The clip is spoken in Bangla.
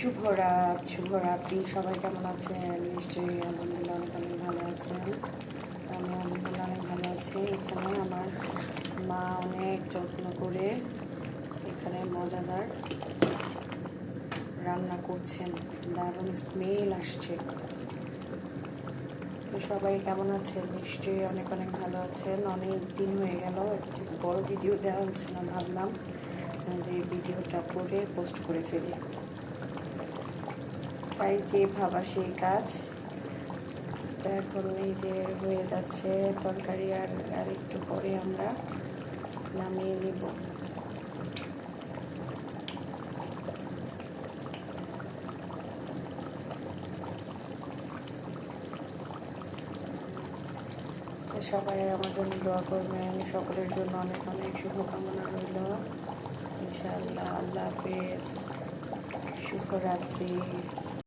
শুভরাত্রি। সবাই কেমন আছেন? নিশ্চয়ই আলহামদুলিল্লাহ অনেক অনেক ভালো আছেন। আমি আলহামদুলিল্লাহ অনেক ভালো আছি। এখানে আমার মা অনেক যত্ন করে এখানে মজাদার রান্না করছেন, দারুণ স্মেল আসছে। তো সবাই কেমন আছেন? নিশ্চয়ই অনেক অনেক ভালো আছেন। অনেক দিন হয়ে গেল একটি বড় ভিডিও দেওয়া হচ্ছে না, ভাবলাম যে ভিডিওটা করে পোস্ট করে ফেলি। তাই যে ভাবা সেই কাজ। তো এখন এই যে হয়ে যাচ্ছে তরকারি, আর একটু পরে আমরা নামিয়ে নিব। সবাই আমার জন্য দোয়া করবেন, সকলের জন্য অনেক অনেক শুভকামনা রইল। ইনশাআল্লাহ। আল্লাহ হাফেজ, শুভরাত্রি।